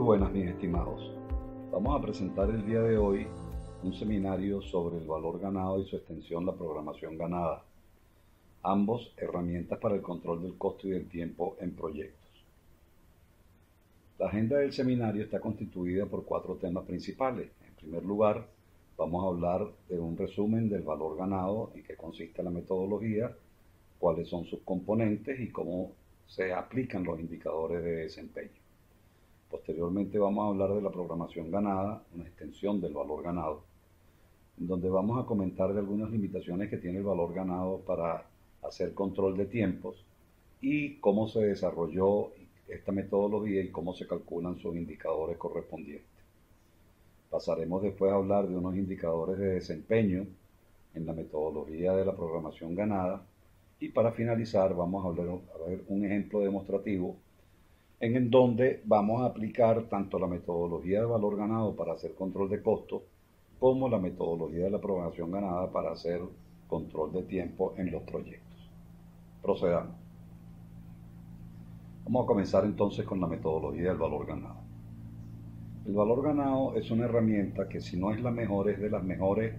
buenas, mis estimados. Vamos a presentar el día de hoy un seminario sobre el valor ganado y su extensión, la programación ganada. Ambos herramientas para el control del costo y del tiempo en proyectos. La agenda del seminario está constituida por 4 temas principales. En primer lugar, vamos a hablar de un resumen del valor ganado, en qué consiste la metodología, cuáles son sus componentes y cómo se aplican los indicadores de desempeño. Posteriormente vamos a hablar de la programación ganada, una extensión del valor ganado, en donde vamos a comentar de algunas limitaciones que tiene el valor ganado para hacer control de tiempos y cómo se desarrolló esta metodología y cómo se calculan sus indicadores correspondientes. Pasaremos después a hablar de unos indicadores de desempeño en la metodología de la programación ganada y para finalizar vamos a ver un ejemplo demostrativo en donde vamos a aplicar tanto la metodología de valor ganado para hacer control de costos como la metodología de la programación ganada para hacer control de tiempo en los proyectos. Procedamos. Vamos a comenzar entonces con la metodología del valor ganado. El valor ganado es una herramienta que, si no es la mejor, es de las mejores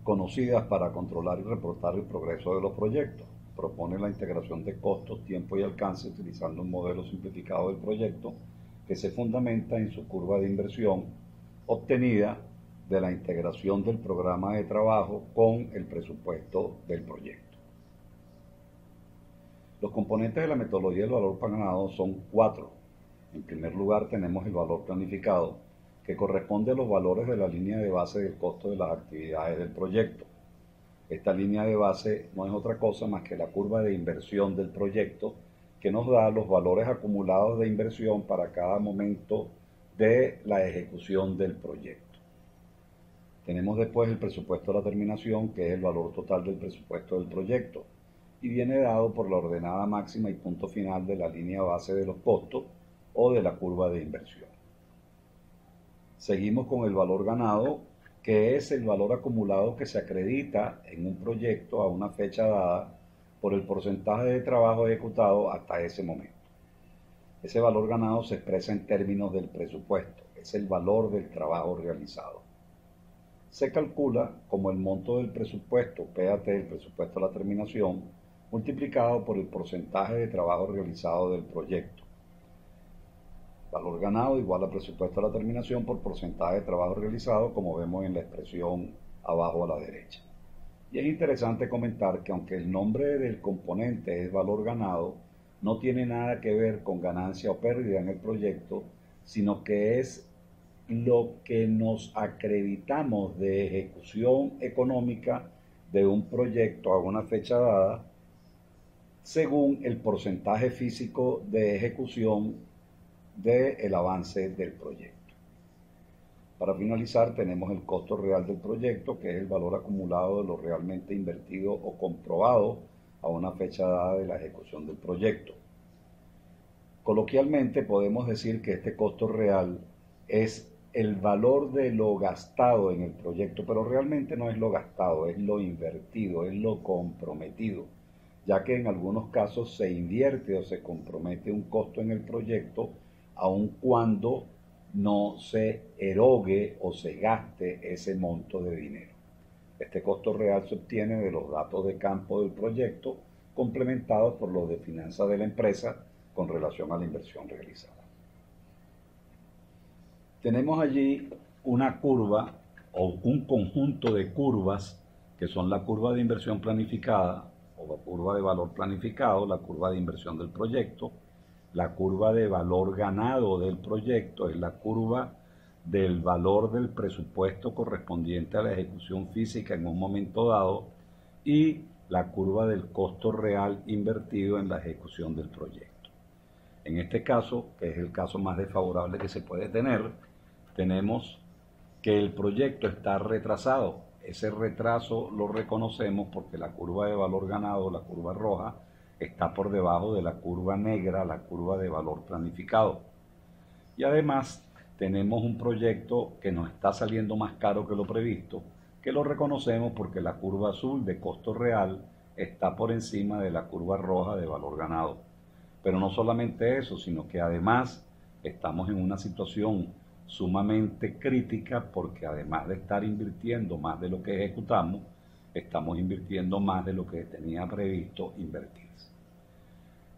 conocidas para controlar y reportar el progreso de los proyectos. Propone la integración de costos, tiempo y alcance utilizando un modelo simplificado del proyecto que se fundamenta en su curva de inversión obtenida de la integración del programa de trabajo con el presupuesto del proyecto. Los componentes de la metodología del valor ganado son 4. En primer lugar tenemos el valor planificado, que corresponde a los valores de la línea de base del costo de las actividades del proyecto. Esta línea de base no es otra cosa más que la curva de inversión del proyecto, que nos da los valores acumulados de inversión para cada momento de la ejecución del proyecto. Tenemos después el presupuesto de la terminación, que es el valor total del presupuesto del proyecto, y viene dado por la ordenada máxima y punto final de la línea base de los costos o de la curva de inversión. Seguimos con el valor ganado, que es el valor acumulado que se acredita en un proyecto a una fecha dada por el porcentaje de trabajo ejecutado hasta ese momento. Ese valor ganado se expresa en términos del presupuesto, es el valor del trabajo realizado. Se calcula como el monto del presupuesto, PAT, el presupuesto de la terminación, multiplicado por el porcentaje de trabajo realizado del proyecto. Valor ganado igual a presupuesto de la terminación por porcentaje de trabajo realizado, como vemos en la expresión abajo a la derecha. Y es interesante comentar que aunque el nombre del componente es valor ganado, no tiene nada que ver con ganancia o pérdida en el proyecto, sino que es lo que nos acreditamos de ejecución económica de un proyecto a una fecha dada, según el porcentaje físico de ejecución del avance del proyecto. Para finalizar tenemos el costo real del proyecto, que es el valor acumulado de lo realmente invertido o comprobado a una fecha dada de la ejecución del proyecto. Coloquialmente podemos decir que este costo real es el valor de lo gastado en el proyecto, pero realmente no es lo gastado, es lo invertido, es lo comprometido, ya que en algunos casos se invierte o se compromete un costo en el proyecto aun cuando no se erogue o se gaste ese monto de dinero. Este costo real se obtiene de los datos de campo del proyecto, complementados por los de finanzas de la empresa con relación a la inversión realizada. Tenemos allí una curva o un conjunto de curvas que son la curva de inversión planificada o la curva de valor planificado, la curva de inversión del proyecto. La curva de valor ganado del proyecto es la curva del valor del presupuesto correspondiente a la ejecución física en un momento dado y la curva del costo real invertido en la ejecución del proyecto. En este caso, que es el caso más desfavorable que se puede tener, tenemos que el proyecto está retrasado. Ese retraso lo reconocemos porque la curva de valor ganado, la curva roja, está por debajo de la curva negra, la curva de valor planificado. Y además tenemos un proyecto que nos está saliendo más caro que lo previsto, que lo reconocemos porque la curva azul de costo real está por encima de la curva roja de valor ganado. Pero no solamente eso, sino que además estamos en una situación sumamente crítica porque además de estar invirtiendo más de lo que ejecutamos, estamos invirtiendo más de lo que tenía previsto invertirse.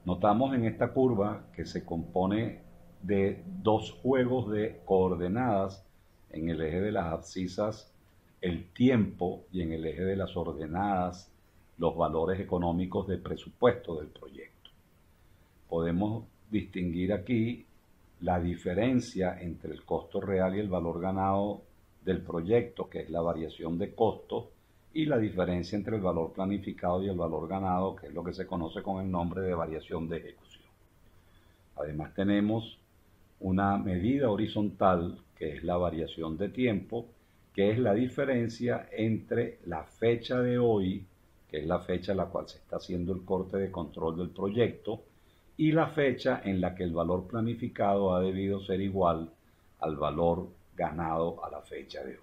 Notamos en esta curva que se compone de dos juegos de coordenadas, en el eje de las abscisas el tiempo y en el eje de las ordenadas los valores económicos del presupuesto del proyecto. Podemos distinguir aquí la diferencia entre el costo real y el valor ganado del proyecto, que es la variación de costo, y la diferencia entre el valor planificado y el valor ganado, que es lo que se conoce con el nombre de variación de ejecución. Además tenemos una medida horizontal, que es la variación de tiempo, que es la diferencia entre la fecha de hoy, que es la fecha en la cual se está haciendo el corte de control del proyecto, y la fecha en la que el valor planificado ha debido ser igual al valor ganado a la fecha de hoy.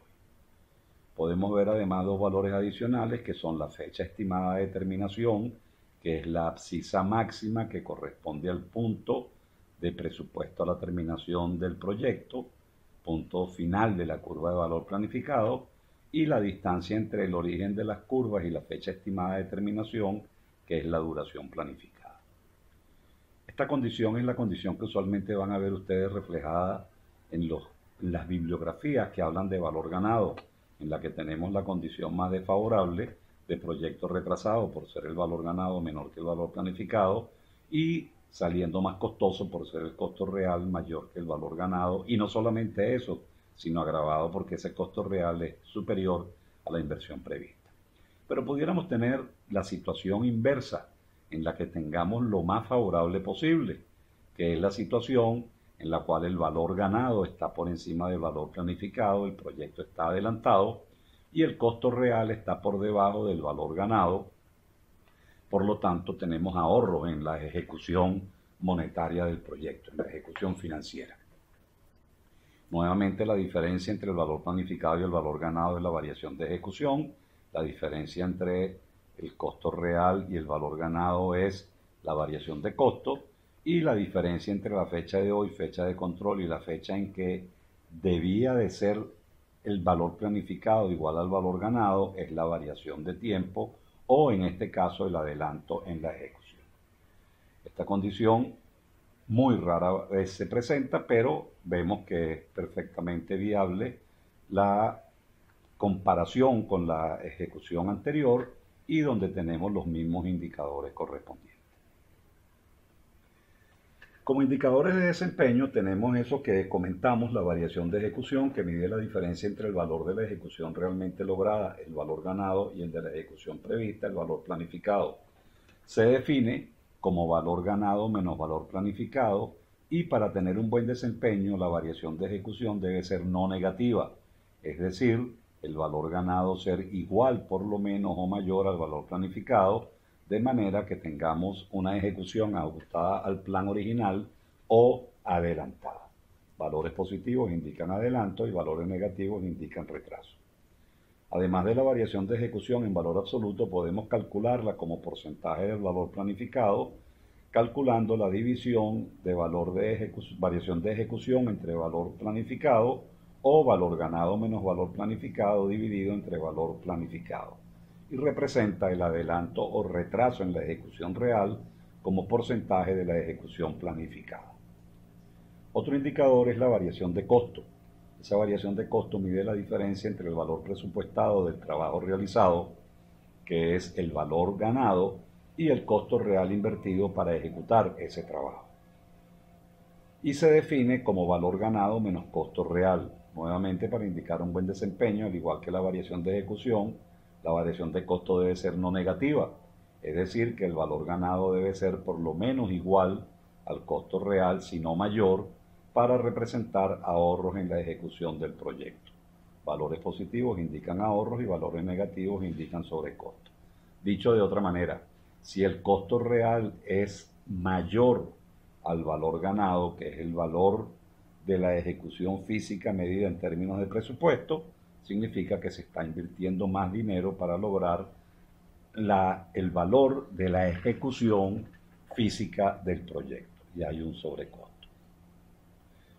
Podemos ver además dos valores adicionales que son la fecha estimada de terminación, que es la abscisa máxima que corresponde al punto de presupuesto a la terminación del proyecto, punto final de la curva de valor planificado, y la distancia entre el origen de las curvas y la fecha estimada de terminación, que es la duración planificada. Esta condición es la condición que usualmente van a ver ustedes reflejada en las bibliografías que hablan de valor ganado, en la que tenemos la condición más desfavorable de proyecto retrasado por ser el valor ganado menor que el valor planificado y saliendo más costoso por ser el costo real mayor que el valor ganado, y no solamente eso, sino agravado porque ese costo real es superior a la inversión prevista. Pero pudiéramos tener la situación inversa, en la que tengamos lo más favorable posible, que es la situación en la cual el valor ganado está por encima del valor planificado, el proyecto está adelantado y el costo real está por debajo del valor ganado. Por lo tanto, tenemos ahorros en la ejecución monetaria del proyecto, en la ejecución financiera. Nuevamente, la diferencia entre el valor planificado y el valor ganado es la variación de ejecución. La diferencia entre el costo real y el valor ganado es la variación de costo. Y la diferencia entre la fecha de hoy, fecha de control, y la fecha en que debía de ser el valor planificado igual al valor ganado es la variación de tiempo, o en este caso el adelanto en la ejecución. Esta condición muy rara vez se presenta, pero vemos que es perfectamente viable la comparación con la ejecución anterior y donde tenemos los mismos indicadores correspondientes. Como indicadores de desempeño tenemos eso que comentamos, la variación de ejecución, que mide la diferencia entre el valor de la ejecución realmente lograda, el valor ganado, y el de la ejecución prevista, el valor planificado. Se define como valor ganado menos valor planificado, y para tener un buen desempeño la variación de ejecución debe ser no negativa, es decir, el valor ganado ser igual por lo menos o mayor al valor planificado, de manera que tengamos una ejecución ajustada al plan original o adelantada. Valores positivos indican adelanto y valores negativos indican retraso. Además de la variación de ejecución en valor absoluto, podemos calcularla como porcentaje del valor planificado, calculando la división de variación de ejecución entre valor planificado o valor ganado menos valor planificado dividido entre valor planificado, y representa el adelanto o retraso en la ejecución real como porcentaje de la ejecución planificada. Otro indicador es la variación de costo. Esa variación de costo mide la diferencia entre el valor presupuestado del trabajo realizado, que es el valor ganado, y el costo real invertido para ejecutar ese trabajo. Y se define como valor ganado menos costo real, nuevamente para indicar un buen desempeño, al igual que la variación de ejecución. La variación de costo debe ser no negativa, es decir, que el valor ganado debe ser por lo menos igual al costo real, si no mayor, para representar ahorros en la ejecución del proyecto. Valores positivos indican ahorros y valores negativos indican sobrecosto. Dicho de otra manera, si el costo real es mayor al valor ganado, que es el valor de la ejecución física medida en términos de presupuesto, significa que se está invirtiendo más dinero para lograr el valor de la ejecución física del proyecto, y hay un sobrecosto.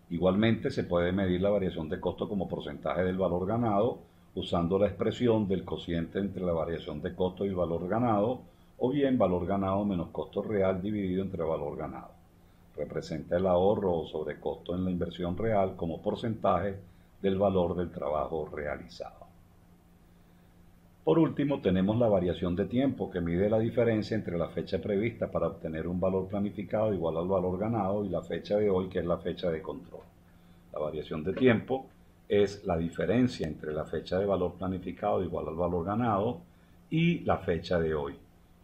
Igualmente se puede medir la variación de costo como porcentaje del valor ganado usando la expresión del cociente entre la variación de costo y el valor ganado, o bien valor ganado menos costo real dividido entre valor ganado. Representa el ahorro o sobrecosto en la inversión real como porcentaje del valor del trabajo realizado. Por último, tenemos la variación de tiempo, que mide la diferencia entre la fecha prevista para obtener un valor planificado igual al valor ganado y la fecha de hoy, que es la fecha de control. La variación de tiempo es la diferencia entre la fecha de valor planificado igual al valor ganado y la fecha de hoy.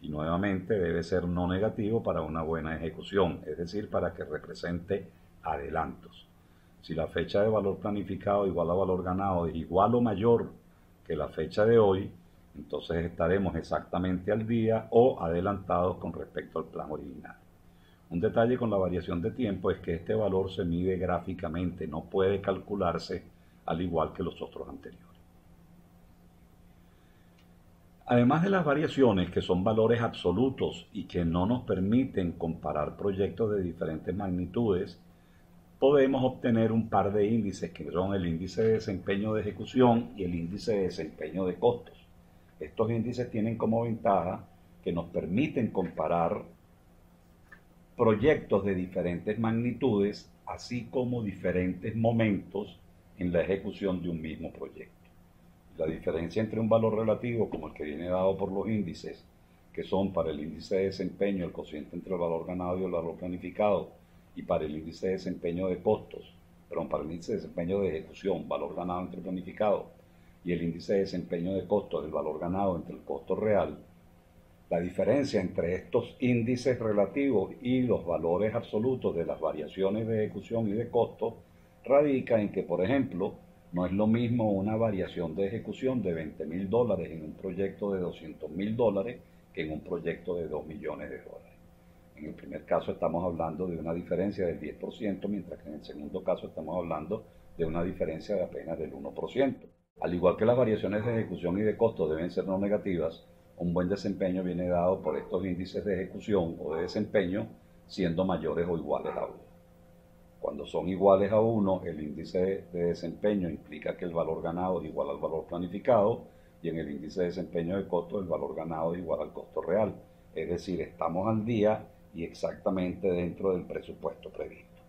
Y nuevamente debe ser no negativo para una buena ejecución, es decir, para que represente adelantos. Si la fecha de valor planificado igual a valor ganado es igual o mayor que la fecha de hoy, entonces estaremos exactamente al día o adelantados con respecto al plan original. Un detalle con la variación de tiempo es que este valor se mide gráficamente, no puede calcularse al igual que los otros anteriores. Además de las variaciones, que son valores absolutos y que no nos permiten comparar proyectos de diferentes magnitudes, podemos obtener un par de índices que son el índice de desempeño de ejecución y el índice de desempeño de costos. Estos índices tienen como ventaja que nos permiten comparar proyectos de diferentes magnitudes, así como diferentes momentos en la ejecución de un mismo proyecto. La diferencia entre un valor relativo, como el que viene dado por los índices, que son para el índice de desempeño el cociente entre el valor ganado y el valor planificado, y para el índice de desempeño de costos, para el índice de desempeño de ejecución, valor ganado entre planificado, y el índice de desempeño de costos, el valor ganado entre el costo real, la diferencia entre estos índices relativos y los valores absolutos de las variaciones de ejecución y de costo radica en que, por ejemplo, no es lo mismo una variación de ejecución de $20,000 en un proyecto de $200,000 que en un proyecto de $2 millones. En el primer caso estamos hablando de una diferencia del 10%, mientras que en el segundo caso estamos hablando de una diferencia de apenas del 1%. Al igual que las variaciones de ejecución y de costo deben ser no negativas, un buen desempeño viene dado por estos índices de ejecución o de desempeño siendo mayores o iguales a 1. Cuando son iguales a 1, el índice de desempeño implica que el valor ganado es igual al valor planificado, y en el índice de desempeño de costo el valor ganado es igual al costo real. Es decir, estamos al día y exactamente dentro del presupuesto previsto.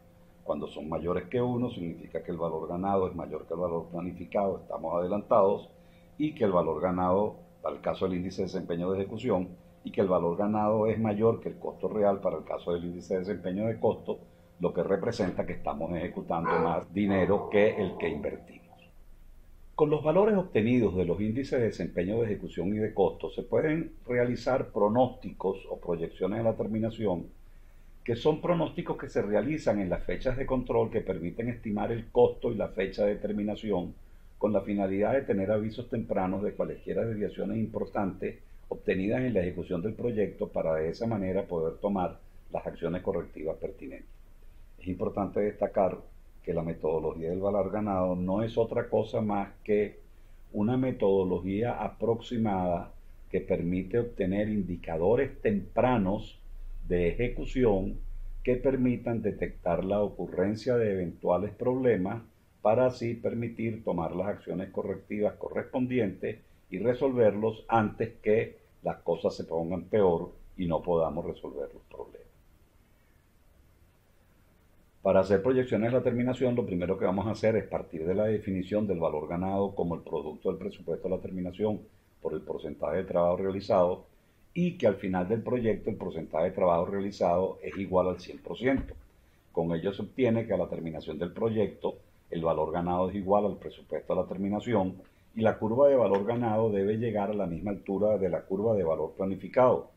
Cuando son mayores que 1, significa que el valor ganado es mayor que el valor planificado, estamos adelantados, y que el valor ganado, para el caso del índice de desempeño de ejecución, y que el valor ganado es mayor que el costo real para el caso del índice de desempeño de costo, lo que representa que estamos ejecutando más dinero que el que invertimos. Con los valores obtenidos de los índices de desempeño de ejecución y de costo se pueden realizar pronósticos o proyecciones de la terminación, que son pronósticos que se realizan en las fechas de control que permiten estimar el costo y la fecha de terminación, con la finalidad de tener avisos tempranos de cualesquiera desviaciones importantes obtenidas en la ejecución del proyecto, para de esa manera poder tomar las acciones correctivas pertinentes. Es importante destacar que la metodología del valor ganado no es otra cosa más que una metodología aproximada que permite obtener indicadores tempranos de ejecución que permitan detectar la ocurrencia de eventuales problemas, para así permitir tomar las acciones correctivas correspondientes y resolverlos antes que las cosas se pongan peor y no podamos resolver los problemas. Para hacer proyecciones de la terminación, lo primero que vamos a hacer es partir de la definición del valor ganado como el producto del presupuesto de la terminación por el porcentaje de trabajo realizado, y que al final del proyecto el porcentaje de trabajo realizado es igual al 100%. Con ello se obtiene que a la terminación del proyecto el valor ganado es igual al presupuesto de la terminación, y la curva de valor ganado debe llegar a la misma altura de la curva de valor planificado,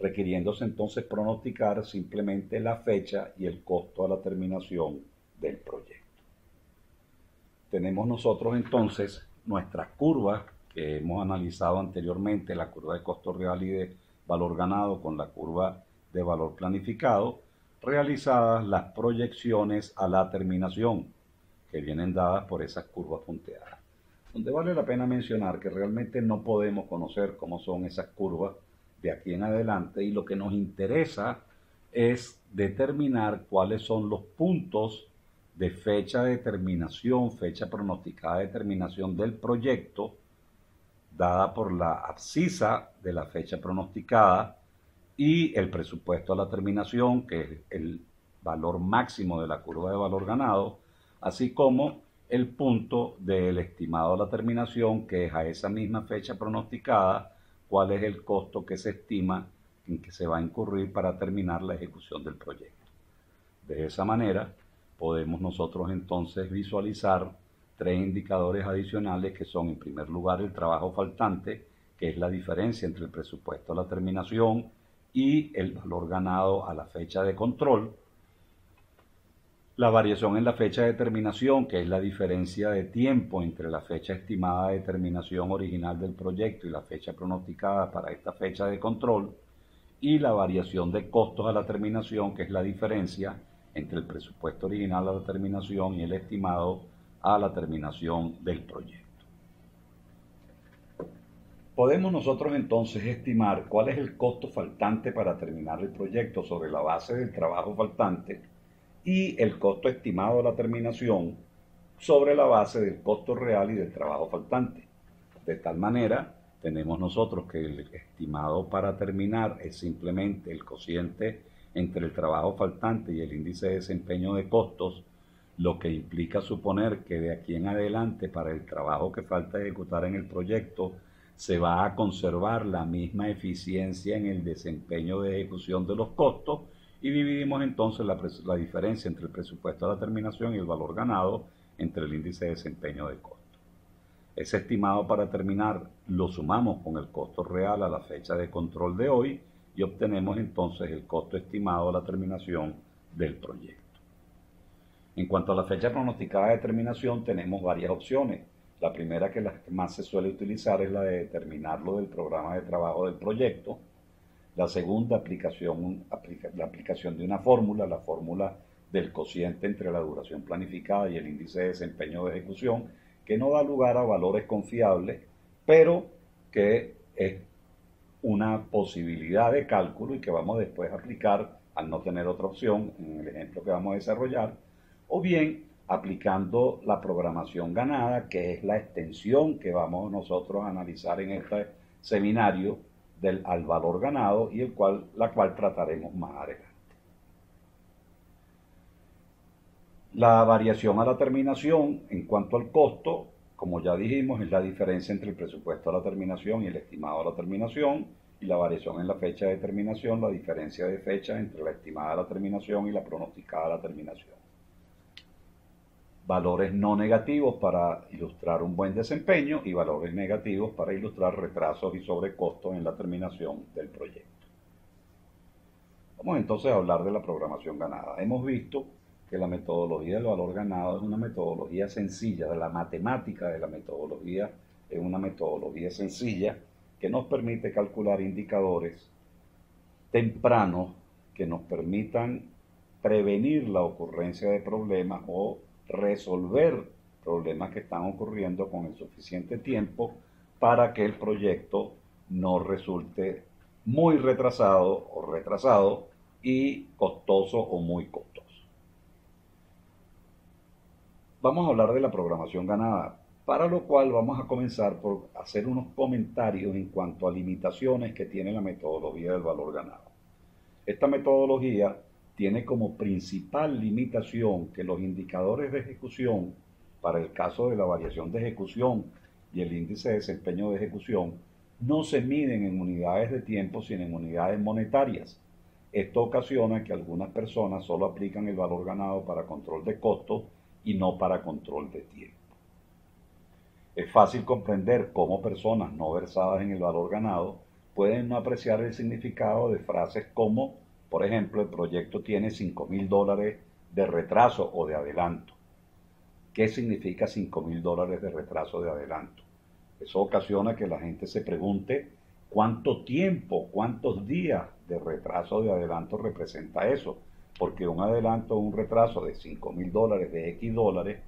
requiriéndose entonces pronosticar simplemente la fecha y el costo a la terminación del proyecto. Tenemos nosotros entonces nuestras curvas que hemos analizado anteriormente, la curva de costo real y de valor ganado con la curva de valor planificado, realizadas las proyecciones a la terminación, que vienen dadas por esas curvas punteadas. Donde vale la pena mencionar que realmente no podemos conocer cómo son esas curvas de aquí en adelante, y lo que nos interesa es determinar cuáles son los puntos de fecha de terminación, fecha pronosticada de terminación del proyecto, dada por la abscisa de la fecha pronosticada, y el presupuesto a la terminación, que es el valor máximo de la curva de valor ganado, así como el punto del estimado a la terminación, que es a esa misma fecha pronosticada, cuál es el costo que se estima en que se va a incurrir para terminar la ejecución del proyecto. De esa manera, podemos nosotros entonces visualizar tres indicadores adicionales que son, en primer lugar, el trabajo faltante, que es la diferencia entre el presupuesto a la terminación y el valor ganado a la fecha de control. La variación en la fecha de terminación, que es la diferencia de tiempo entre la fecha estimada de terminación original del proyecto y la fecha pronosticada para esta fecha de control. Y la variación de costos a la terminación, que es la diferencia entre el presupuesto original a la terminación y el estimado a la terminación del proyecto. Podemos nosotros entonces estimar cuál es el costo faltante para terminar el proyecto sobre la base del trabajo faltante y el costo estimado a la terminación sobre la base del costo real y del trabajo faltante. De tal manera, tenemos nosotros que el estimado para terminar es simplemente el cociente entre el trabajo faltante y el índice de desempeño de costos, lo que implica suponer que de aquí en adelante, para el trabajo que falta ejecutar en el proyecto, se va a conservar la misma eficiencia en el desempeño de ejecución de los costos, y dividimos entonces la diferencia entre el presupuesto a la terminación y el valor ganado entre el índice de desempeño de costos. Ese estimado para terminar lo sumamos con el costo real a la fecha de control de hoy y obtenemos entonces el costo estimado a la terminación del proyecto. En cuanto a la fecha pronosticada de terminación, tenemos varias opciones. La primera, que la que más se suele utilizar, es la de determinarlo del programa de trabajo del proyecto. La segunda, la aplicación de una fórmula, la fórmula del cociente entre la duración planificada y el índice de desempeño de ejecución, que no da lugar a valores confiables, pero que es una posibilidad de cálculo y que vamos después a aplicar al no tener otra opción en el ejemplo que vamos a desarrollar, o bien aplicando la programación ganada, que es la extensión que vamos nosotros a analizar en este seminario al valor ganado y la cual trataremos más adelante. La variación a la terminación en cuanto al costo, como ya dijimos, es la diferencia entre el presupuesto a la terminación y el estimado a la terminación, y la variación en la fecha de terminación, la diferencia de fecha entre la estimada a la terminación y la pronosticada a la terminación. Valores no negativos para ilustrar un buen desempeño y valores negativos para ilustrar retrasos y sobrecostos en la terminación del proyecto. Vamos entonces a hablar de la programación ganada. Hemos visto que la metodología del valor ganado es una metodología sencilla, de la matemática de la metodología es una metodología sencilla que nos permite calcular indicadores tempranos que nos permitan prevenir la ocurrencia de problemas o resolver problemas que están ocurriendo con el suficiente tiempo para que el proyecto no resulte muy retrasado o retrasado y costoso o muy costoso. Vamos a hablar de la programación ganada, para lo cual vamos a comenzar por hacer unos comentarios en cuanto a limitaciones que tiene la metodología del valor ganado. Esta metodología tiene como principal limitación que los indicadores de ejecución, para el caso de la variación de ejecución y el índice de desempeño de ejecución, no se miden en unidades de tiempo, sino en unidades monetarias. Esto ocasiona que algunas personas solo aplican el valor ganado para control de costos y no para control de tiempo. Es fácil comprender cómo personas no versadas en el valor ganado pueden no apreciar el significado de frases como, por ejemplo, el proyecto tiene $5,000 de retraso o de adelanto. ¿Qué significa $5,000 de retraso o de adelanto? Eso ocasiona que la gente se pregunte cuánto tiempo, cuántos días de retraso o de adelanto representa eso, porque un adelanto o un retraso de $5,000 de X dólares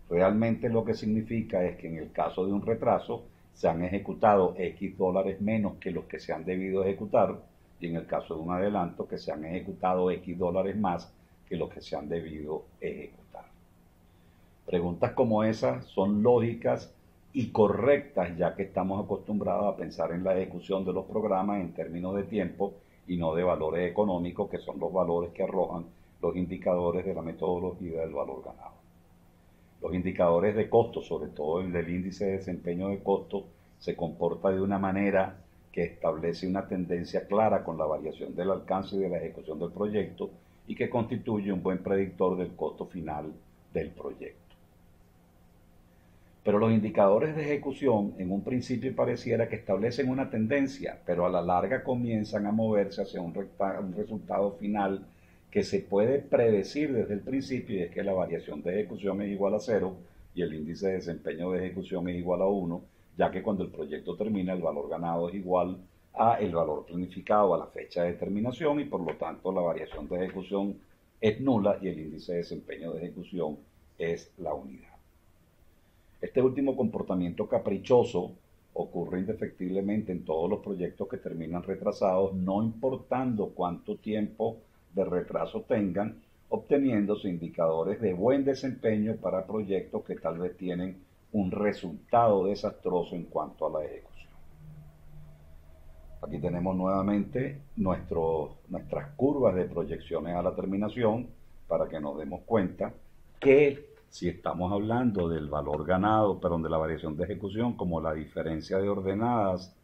realmente lo que significa es que en el caso de un retraso se han ejecutado X dólares menos que los que se han debido ejecutar, y en el caso de un adelanto que se han ejecutado X dólares más que los que se han debido ejecutar. Preguntas como esas son lógicas y correctas, ya que estamos acostumbrados a pensar en la ejecución de los programas en términos de tiempo y no de valores económicos, que son los valores que arrojan los indicadores de la metodología del valor ganado. Los indicadores de costo, sobre todo el del índice de desempeño de costo, se comporta de una manera que establece una tendencia clara con la variación del alcance y de la ejecución del proyecto y que constituye un buen predictor del costo final del proyecto. Pero los indicadores de ejecución en un principio pareciera que establecen una tendencia, pero a la larga comienzan a moverse hacia un resultado final que se puede predecir desde el principio, y es que la variación de ejecución es igual a 0 y el índice de desempeño de ejecución es igual a 1, ya que cuando el proyecto termina el valor ganado es igual a el valor planificado a la fecha de terminación y por lo tanto la variación de ejecución es nula y el índice de desempeño de ejecución es la unidad. Este último comportamiento caprichoso ocurre indefectiblemente en todos los proyectos que terminan retrasados, no importando cuánto tiempo de retraso tengan, obteniéndose indicadores de buen desempeño para proyectos que tal vez tienen un resultado desastroso en cuanto a la ejecución. Aquí tenemos nuevamente nuestras curvas de proyecciones a la terminación para que nos demos cuenta que si estamos hablando del valor ganado, pero de la variación de ejecución, como la diferencia de ordenadas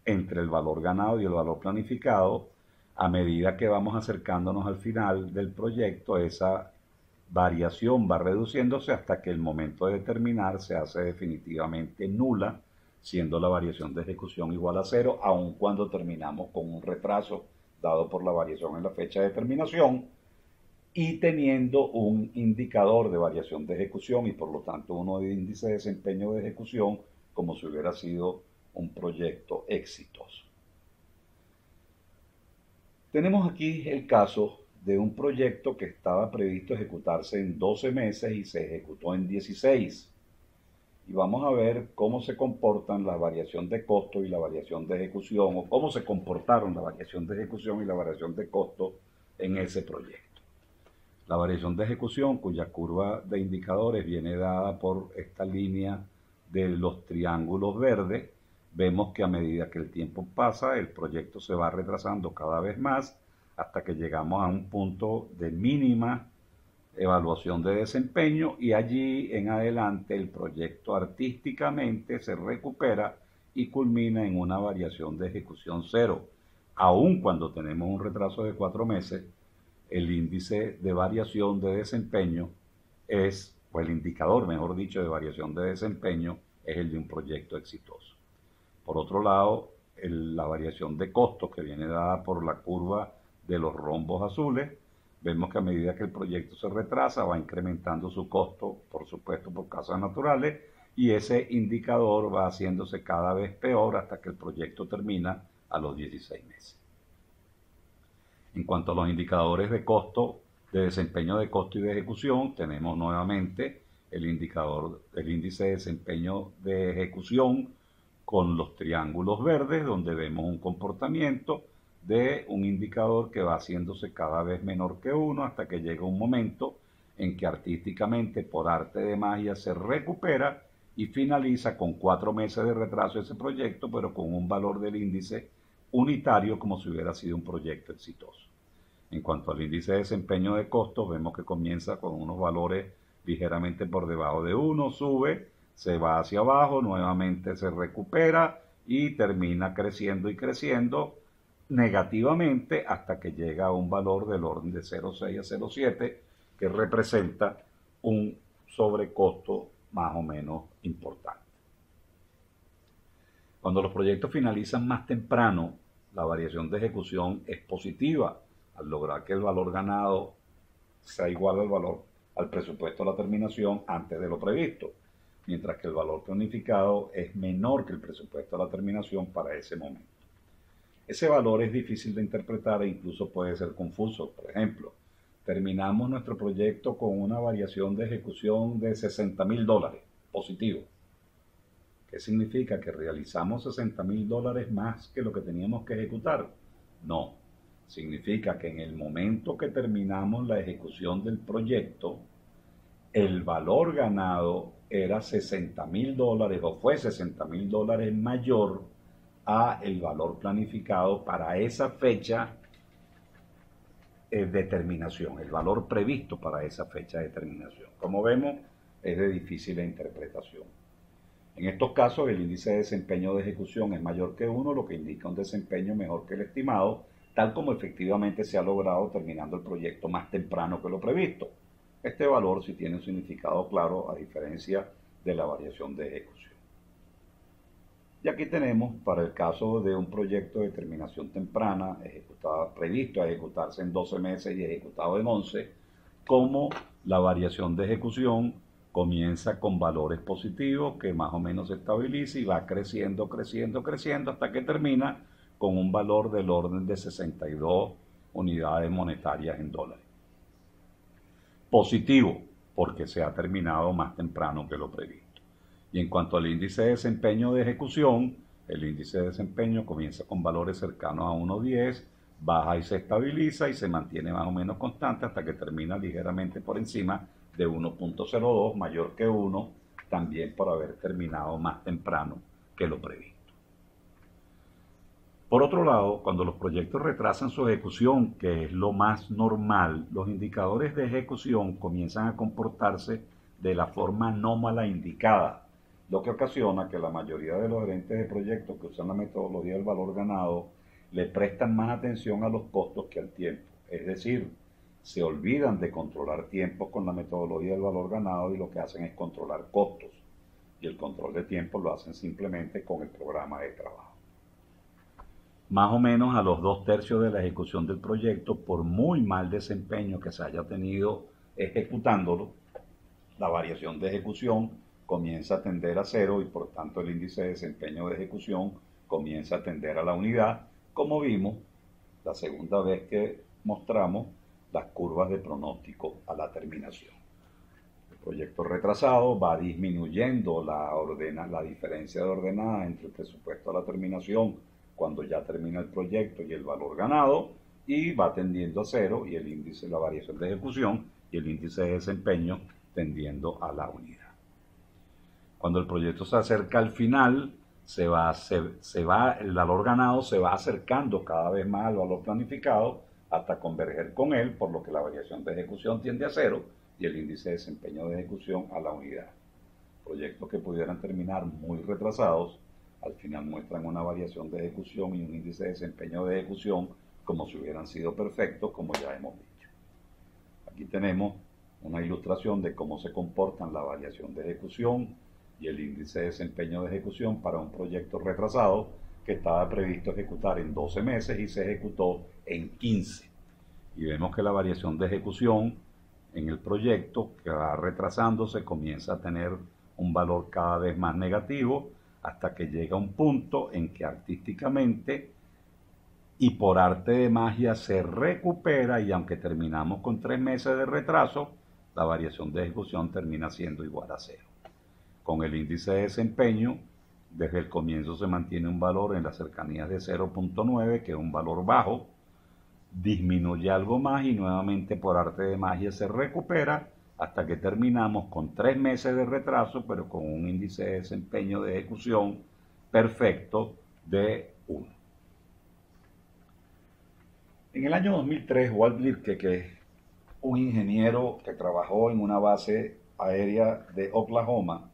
entre el valor ganado y el valor planificado, a medida que vamos acercándonos al final del proyecto, esa variación va reduciéndose hasta que el momento de terminar se hace definitivamente nula, siendo la variación de ejecución igual a 0, aun cuando terminamos con un retraso dado por la variación en la fecha de terminación y teniendo un indicador de variación de ejecución y por lo tanto uno de índice de desempeño de ejecución como si hubiera sido un proyecto exitoso. Tenemos aquí el caso de un proyecto que estaba previsto ejecutarse en 12 meses y se ejecutó en 16. Y vamos a ver cómo se comportan la variación de costo y la variación de ejecución, o cómo se comportaron la variación de ejecución y la variación de costo en ese proyecto. La variación de ejecución, cuya curva de indicadores viene dada por esta línea de los triángulos verdes, vemos que a medida que el tiempo pasa, el proyecto se va retrasando cada vez más hasta que llegamos a un punto de mínima evaluación de desempeño y allí en adelante el proyecto artísticamente se recupera y culmina en una variación de ejecución 0. Aun cuando tenemos un retraso de 4 meses, el índice de variación de desempeño o el indicador, mejor dicho, de variación de desempeño es el de un proyecto exitoso. Por otro lado, la variación de costos que viene dada por la curva de los rombos azules, vemos que a medida que el proyecto se retrasa va incrementando su costo, por supuesto por causas naturales, y ese indicador va haciéndose cada vez peor hasta que el proyecto termina a los 16 meses. En cuanto a los indicadores de costo, de desempeño de costo y de ejecución, tenemos nuevamente el indicador del índice de desempeño de ejecución con los triángulos verdes, donde vemos un comportamiento de un indicador que va haciéndose cada vez menor que 1 hasta que llega un momento en que artísticamente, por arte de magia, se recupera y finaliza con 4 meses de retraso ese proyecto, pero con un valor del índice unitario como si hubiera sido un proyecto exitoso. En cuanto al índice de desempeño de costos, vemos que comienza con unos valores ligeramente por debajo de 1, sube, se va hacia abajo, nuevamente se recupera y termina creciendo y creciendo negativamente hasta que llega a un valor del orden de 0,6 a 0,7, que representa un sobrecosto más o menos importante. Cuando los proyectos finalizan más temprano, la variación de ejecución es positiva, al lograr que el valor ganado sea igual al presupuesto de la terminación antes de lo previsto, mientras que el valor planificado es menor que el presupuesto de la terminación para ese momento. Ese valor es difícil de interpretar e incluso puede ser confuso. Por ejemplo, terminamos nuestro proyecto con una variación de ejecución de $60,000 positivo. ¿Qué significa? ¿Que realizamos $60,000 más que lo que teníamos que ejecutar? No. Significa que en el momento que terminamos la ejecución del proyecto, el valor ganado era $60.000 o fue $60.000 mayor a el valor planificado para esa fecha de terminación, el valor previsto para esa fecha de terminación. Como vemos, es de difícil interpretación. En estos casos, el índice de desempeño de ejecución es mayor que 1, lo que indica un desempeño mejor que el estimado, tal como efectivamente se ha logrado terminando el proyecto más temprano que lo previsto. Este valor sí tiene un significado claro, a diferencia de la variación de ejecución. Y aquí tenemos, para el caso de un proyecto de terminación temprana, previsto a ejecutarse en 12 meses y ejecutado en 11, cómo la variación de ejecución comienza con valores positivos que más o menos se estabiliza y va creciendo, creciendo, creciendo hasta que termina con un valor del orden de 62 unidades monetarias en dólares. Positivo, porque se ha terminado más temprano que lo previsto. Y en cuanto al índice de desempeño de ejecución, el índice de desempeño comienza con valores cercanos a 1.10, baja y se estabiliza y se mantiene más o menos constante hasta que termina ligeramente por encima de 1.02, mayor que 1, también por haber terminado más temprano que lo previsto. Por otro lado, cuando los proyectos retrasan su ejecución, que es lo más normal, los indicadores de ejecución comienzan a comportarse de la forma anómala indicada, lo que ocasiona que la mayoría de los gerentes de proyectos que usan la metodología del valor ganado le prestan más atención a los costos que al tiempo. Es decir, se olvidan de controlar tiempos con la metodología del valor ganado y lo que hacen es controlar costos. Y el control de tiempo lo hacen simplemente con el programa de trabajo. Más o menos a los 2/3 de la ejecución del proyecto, por muy mal desempeño que se haya tenido ejecutándolo, la variación de ejecución comienza a tender a 0 y por tanto el índice de desempeño de ejecución comienza a tender a la unidad, como vimos la segunda vez que mostramos las curvas de pronóstico a la terminación. El proyecto retrasado va disminuyendo la diferencia de ordenada entre el presupuesto a la terminación cuando ya termina el proyecto y el valor ganado, y va tendiendo a 0 y el índice, la variación de ejecución y el índice de desempeño tendiendo a la unidad. Cuando el proyecto se acerca al final, el valor ganado se va acercando cada vez más al valor planificado hasta converger con él, por lo que la variación de ejecución tiende a 0 y el índice de desempeño de ejecución a la unidad. Proyectos que pudieran terminar muy retrasados, al final muestran una variación de ejecución y un índice de desempeño de ejecución como si hubieran sido perfectos, como ya hemos dicho. Aquí tenemos una ilustración de cómo se comportan la variación de ejecución y el índice de desempeño de ejecución para un proyecto retrasado que estaba previsto ejecutar en 12 meses y se ejecutó en 15. Y vemos que la variación de ejecución en el proyecto que va retrasándose comienza a tener un valor cada vez más negativo hasta que llega un punto en que artísticamente y por arte de magia se recupera, y aunque terminamos con 3 meses de retraso, la variación de ejecución termina siendo igual a 0. Con el índice de desempeño, desde el comienzo se mantiene un valor en las cercanías de 0.9, que es un valor bajo, disminuye algo más y nuevamente por arte de magia se recupera hasta que terminamos con 3 meses de retraso, pero con un índice de desempeño de ejecución perfecto de 1. En el año 2003, Walt Lipke, que es un ingeniero que trabajó en una base aérea de Oklahoma,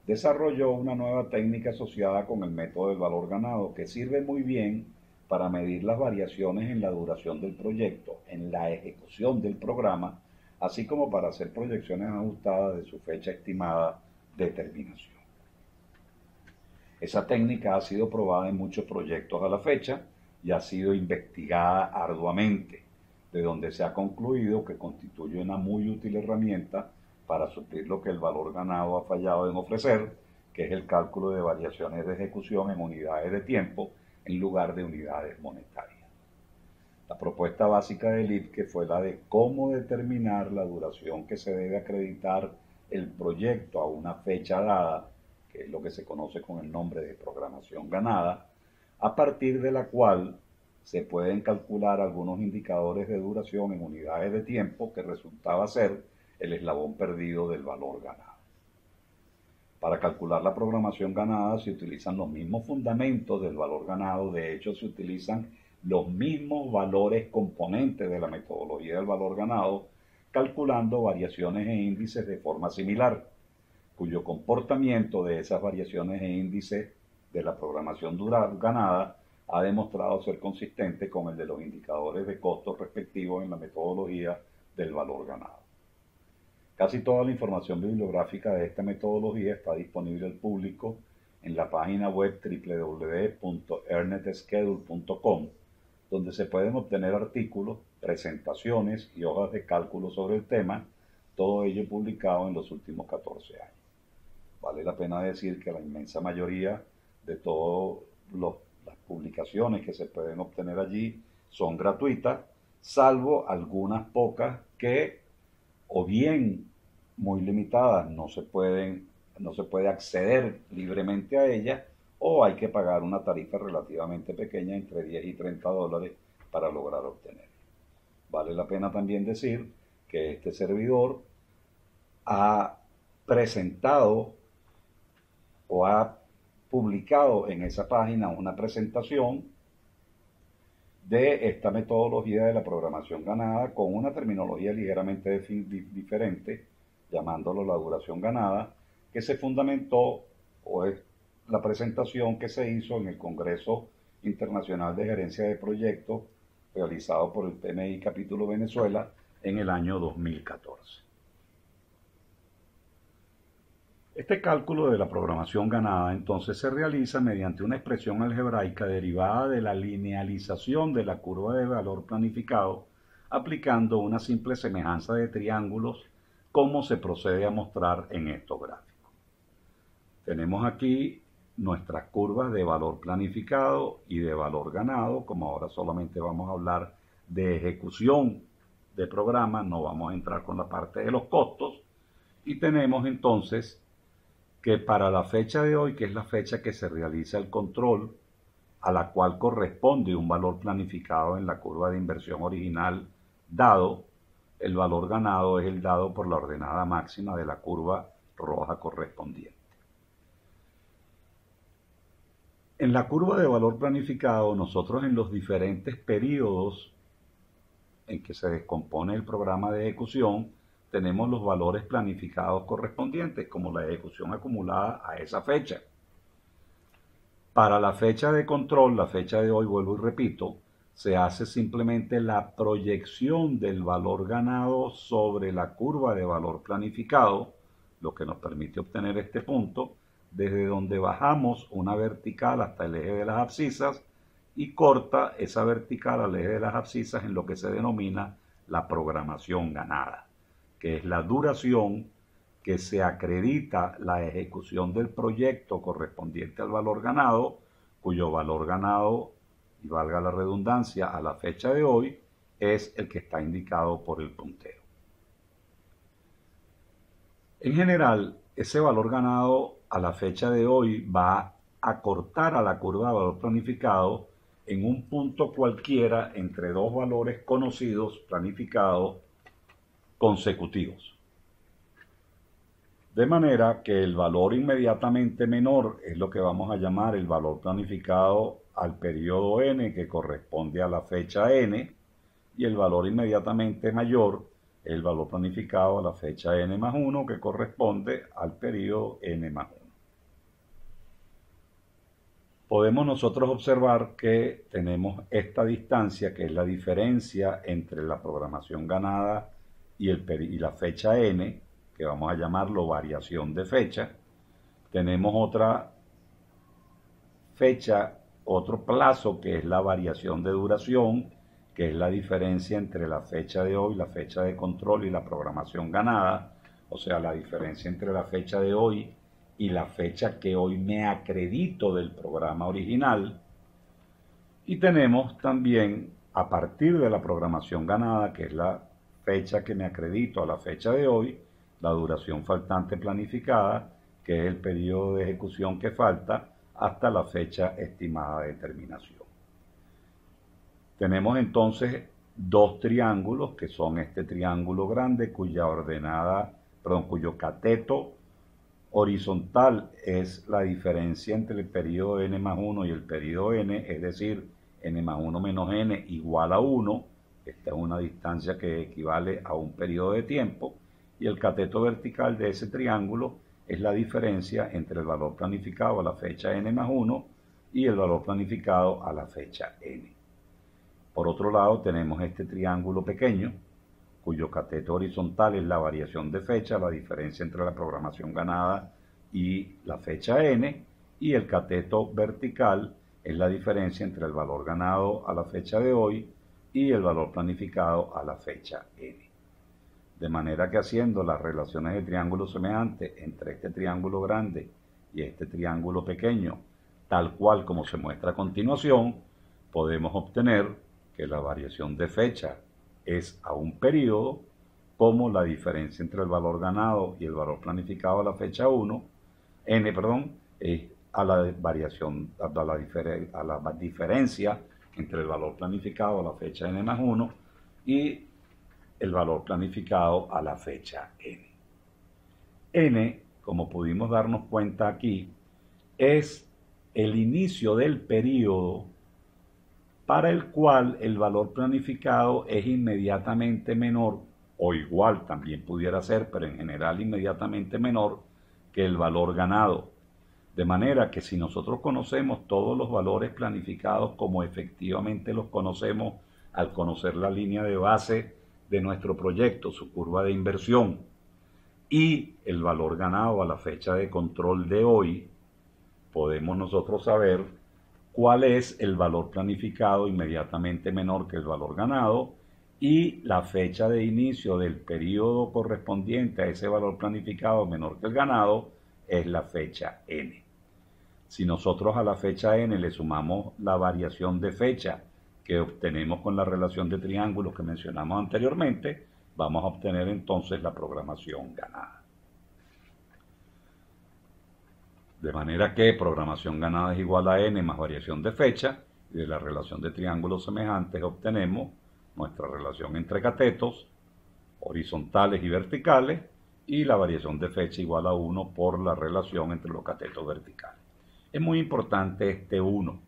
desarrolló una nueva técnica asociada con el método del valor ganado que sirve muy bien para medir las variaciones en la duración del proyecto, en la ejecución del programa, así como para hacer proyecciones ajustadas de su fecha estimada de terminación. Esa técnica ha sido probada en muchos proyectos a la fecha y ha sido investigada arduamente, de donde se ha concluido que constituye una muy útil herramienta para suplir lo que el valor ganado ha fallado en ofrecer, que es el cálculo de variaciones de ejecución en unidades de tiempo en lugar de unidades monetarias. La propuesta básica de Lipke fue la de cómo determinar la duración que se debe acreditar el proyecto a una fecha dada, que es lo que se conoce con el nombre de programación ganada, a partir de la cual se pueden calcular algunos indicadores de duración en unidades de tiempo que resultaba ser el eslabón perdido del valor ganado. Para calcular la programación ganada se utilizan los mismos fundamentos del valor ganado, de hecho se utilizan los mismos valores componentes de la metodología del valor ganado, calculando variaciones e índices de forma similar, cuyo comportamiento de esas variaciones e índices de la programación ganada ha demostrado ser consistente con el de los indicadores de costos respectivos en la metodología del valor ganado. Casi toda la información bibliográfica de esta metodología está disponible al público en la página web www.earnetschedule.com, donde se pueden obtener artículos, presentaciones y hojas de cálculo sobre el tema, todo ello publicado en los últimos 14 años. Vale la pena decir que la inmensa mayoría de todas las publicaciones que se pueden obtener allí son gratuitas, salvo algunas pocas que o bien muy limitadas no se puede acceder libremente a ellas, o hay que pagar una tarifa relativamente pequeña, entre 10 y 30 dólares, para lograr obtener. Vale la pena también decir que este servidor ha presentado o ha publicado en esa página una presentación de esta metodología de la programación ganada con una terminología ligeramente diferente, llamándolo la duración ganada, que se fundamentó, o es la presentación que se hizo en el Congreso Internacional de Gerencia de Proyectos, realizado por el PMI Capítulo Venezuela en el año 2014. Este cálculo de la programación ganada entonces se realiza mediante una expresión algebraica derivada de la linealización de la curva de valor planificado, aplicando una simple semejanza de triángulos, como se procede a mostrar en estos gráficos. Tenemos aquí nuestras curvas de valor planificado y de valor ganado. Como ahora solamente vamos a hablar de ejecución de programa, no vamos a entrar con la parte de los costos, y tenemos entonces que para la fecha de hoy, que es la fecha que se realiza el control, a la cual corresponde un valor planificado en la curva de inversión original dado, el valor ganado es el dado por la ordenada máxima de la curva roja correspondiente. En la curva de valor planificado, nosotros en los diferentes periodos en que se descompone el programa de ejecución, tenemos los valores planificados correspondientes, como la ejecución acumulada a esa fecha. Para la fecha de control, la fecha de hoy, vuelvo y repito, se hace simplemente la proyección del valor ganado sobre la curva de valor planificado, lo que nos permite obtener este punto, desde donde bajamos una vertical hasta el eje de las abscisas y corta esa vertical al eje de las abscisas en lo que se denomina la programación ganada, que es la duración que se acredita la ejecución del proyecto correspondiente al valor ganado, cuyo valor ganado, y valga la redundancia, a la fecha de hoy, es el que está indicado por el puntero. En general, ese valor ganado a la fecha de hoy va a cortar a la curva de valor planificado en un punto cualquiera entre dos valores conocidos planificados consecutivos. De manera que el valor inmediatamente menor es lo que vamos a llamar el valor planificado al periodo n, que corresponde a la fecha n, y el valor inmediatamente mayor es el valor planificado a la fecha n más 1, que corresponde al periodo n más 1. Podemos nosotros observar que tenemos esta distancia, que es la diferencia entre la programación ganada y la fecha n, que vamos a llamarlo variación de fecha. Tenemos otra fecha, otro plazo, que es la variación de duración, que es la diferencia entre la fecha de hoy, la fecha de control y la programación ganada, o sea, la diferencia entre la fecha de hoy y la fecha que hoy me acredito del programa original. Y tenemos también, a partir de la programación ganada, que es la fecha que me acredito a la fecha de hoy, la duración faltante planificada, que es el periodo de ejecución que falta hasta la fecha estimada de terminación. Tenemos entonces dos triángulos, que son este triángulo grande cuyo cateto horizontal es la diferencia entre el periodo n más 1 y el periodo n, es decir, n más 1 menos n igual a 1. Esta es una distancia que equivale a un periodo de tiempo, y el cateto vertical de ese triángulo es la diferencia entre el valor planificado a la fecha n más 1 y el valor planificado a la fecha n. Por otro lado, tenemos este triángulo pequeño, cuyo cateto horizontal es la variación de fecha, la diferencia entre la programación ganada y la fecha n, y el cateto vertical es la diferencia entre el valor ganado a la fecha de hoy y el valor planificado a la fecha n. De manera que, haciendo las relaciones de triángulos semejantes entre este triángulo grande y este triángulo pequeño, tal cual como se muestra a continuación, podemos obtener que la variación de fecha es a un periodo, como la diferencia entre el valor ganado y el valor planificado a la fecha n, es a la variación, a la diferencia entre el valor planificado a la fecha n más 1 y el valor planificado a la fecha n. N, como pudimos darnos cuenta aquí, es el inicio del periodo para el cual el valor planificado es inmediatamente menor, o igual también pudiera ser, pero en general inmediatamente menor, que el valor ganado. De manera que si nosotros conocemos todos los valores planificados como efectivamente los conocemos al conocer la línea de base de nuestro proyecto, su curva de inversión, y el valor ganado a la fecha de control de hoy, podemos nosotros saber cuál es el valor planificado inmediatamente menor que el valor ganado, y la fecha de inicio del periodo correspondiente a ese valor planificado menor que el ganado es la fecha n. Si nosotros a la fecha n le sumamos la variación de fecha que obtenemos con la relación de triángulos que mencionamos anteriormente, vamos a obtener entonces la programación ganada. De manera que programación ganada es igual a n más variación de fecha, y de la relación de triángulos semejantes obtenemos nuestra relación entre catetos horizontales y verticales, y la variación de fecha igual a 1 por la relación entre los catetos verticales. Es muy importante este 1,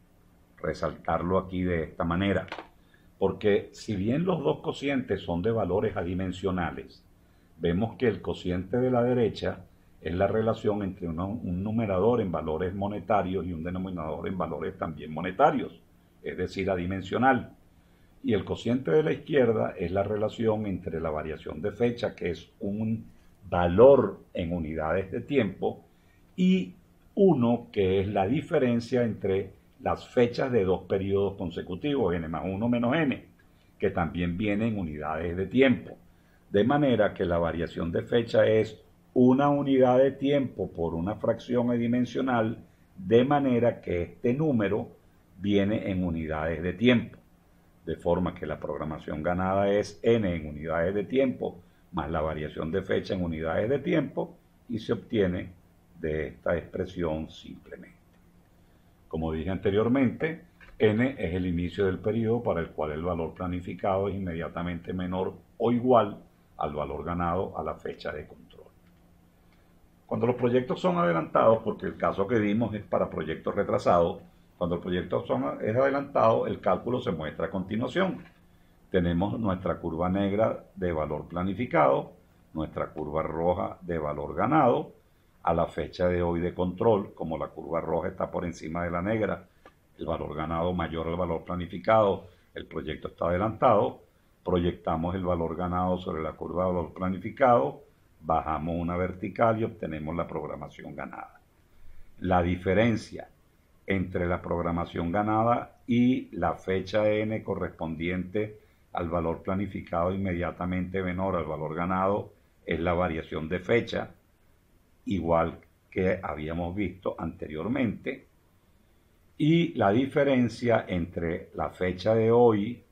resaltarlo aquí de esta manera, porque si bien los dos cocientes son de valores adimensionales, vemos que el cociente de la derecha es la relación entre un numerador en valores monetarios y un denominador en valores también monetarios, es decir, adimensional. Y el cociente de la izquierda es la relación entre la variación de fecha, que es un valor en unidades de tiempo, y 1, que es la diferencia entre las fechas de dos periodos consecutivos, n más 1 menos n, que también viene en unidades de tiempo. De manera que la variación de fecha es una unidad de tiempo por una fracción adimensional, de manera que este número viene en unidades de tiempo. De forma que la programación ganada es n en unidades de tiempo más la variación de fecha en unidades de tiempo, y se obtiene de esta expresión simplemente. Como dije anteriormente, n es el inicio del periodo para el cual el valor planificado es inmediatamente menor o igual al valor ganado a la fecha de control. Cuando los proyectos son adelantados, porque el caso que dimos es para proyectos retrasados, cuando el proyecto es adelantado, el cálculo se muestra a continuación. Tenemos nuestra curva negra de valor planificado, nuestra curva roja de valor ganado, a la fecha de hoy de control. Como la curva roja está por encima de la negra, el valor ganado mayor al valor planificado, el proyecto está adelantado. Proyectamos el valor ganado sobre la curva de valor planificado, bajamos una vertical y obtenemos la programación ganada. La diferencia entre la programación ganada y la fecha n correspondiente al valor planificado inmediatamente menor al valor ganado es la variación de fecha, igual que habíamos visto anteriormente, y la diferencia entre la fecha de hoy